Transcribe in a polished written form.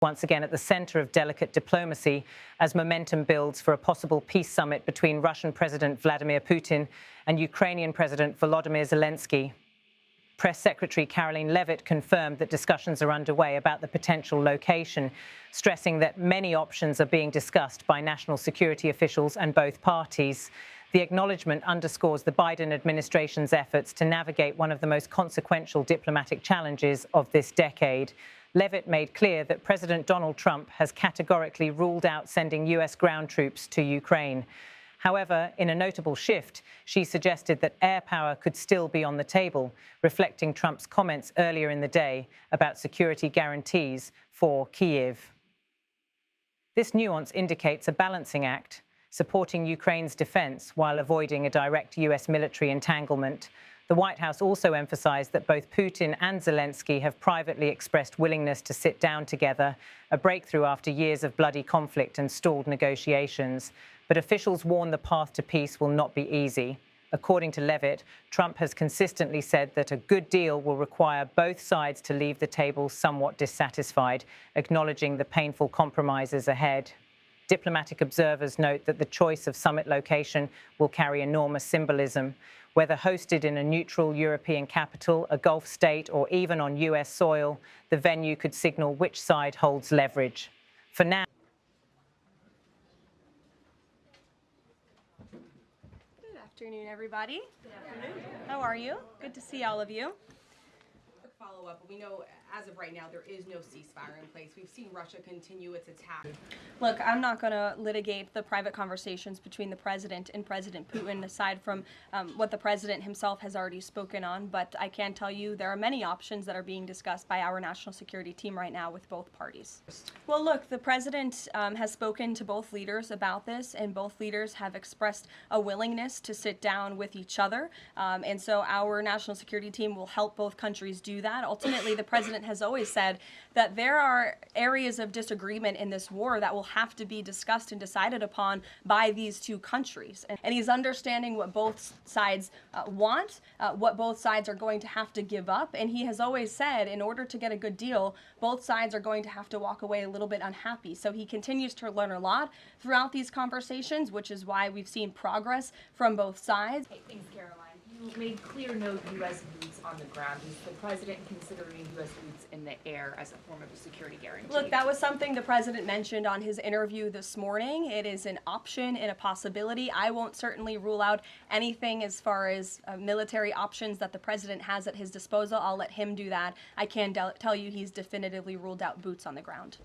once again at the center of delicate diplomacy as momentum builds for a possible peace summit between Russian President Vladimir Putin and Ukrainian President Volodymyr Zelensky. Press Secretary Karoline Leavitt confirmed that discussions are underway about the potential location, stressing that many options are being discussed by national security officials and both parties. The acknowledgement underscores the Biden administration's efforts to navigate one of the most consequential diplomatic challenges of this decade. Leavitt made clear that President Donald Trump has categorically ruled out sending U.S. ground troops to Ukraine. However, in a notable shift, she suggested that air power could still be on the table, reflecting Trump's comments earlier in the day about security guarantees for Kyiv. This nuance indicates a balancing act, supporting Ukraine's defense while avoiding a direct U.S. military entanglement. The White House also emphasized that both Putin and Zelensky have privately expressed willingness to sit down together, a breakthrough after years of bloody conflict and stalled negotiations. But officials warn the path to peace will not be easy. According to Leavitt, Trump has consistently said that a good deal will require both sides to leave the table somewhat dissatisfied, acknowledging the painful compromises ahead. Diplomatic observers note that the choice of summit location will carry enormous symbolism. Whether hosted in a neutral European capital, a Gulf state, or even on U.S. soil, the venue could signal which side holds leverage. For now, Good afternoon, everybody. Good afternoon. How are you? Good to see all of you. Quick follow-up. We know as of right now there is no ceasefire in place. We've seen Russia continue its attack. Look, I'm not going to litigate the private conversations between the president and President Putin, aside from what the president himself has already spoken on. But I can tell you there are many options that are being discussed by our national security team right now with both parties. Well, look, the president has spoken to both leaders about this, and both leaders have expressed a willingness to sit down with each other. And so our national security team will help both countries do that. Ultimately, the president has always said that there are areas of disagreement in this war that will have to be discussed and decided upon by these two countries. And he's understanding what both sides want, what both sides are going to have to give up. And he has always said in order to get a good deal, both sides are going to have to walk away a little bit unhappy. So he continues to learn a lot throughout these conversations, which is why we've seen progress from both sides. Hey, thanks, Caroline. You made clear no U.S. boots on the ground. Is the president considering U.S. boots in the air as a form of a security guarantee? Look, that was something the president mentioned on his interview this morning. It is an option and a possibility. I won't certainly rule out anything as far as military options that the president has at his disposal. I'll let him do that. I can tell you he's definitively ruled out boots on the ground.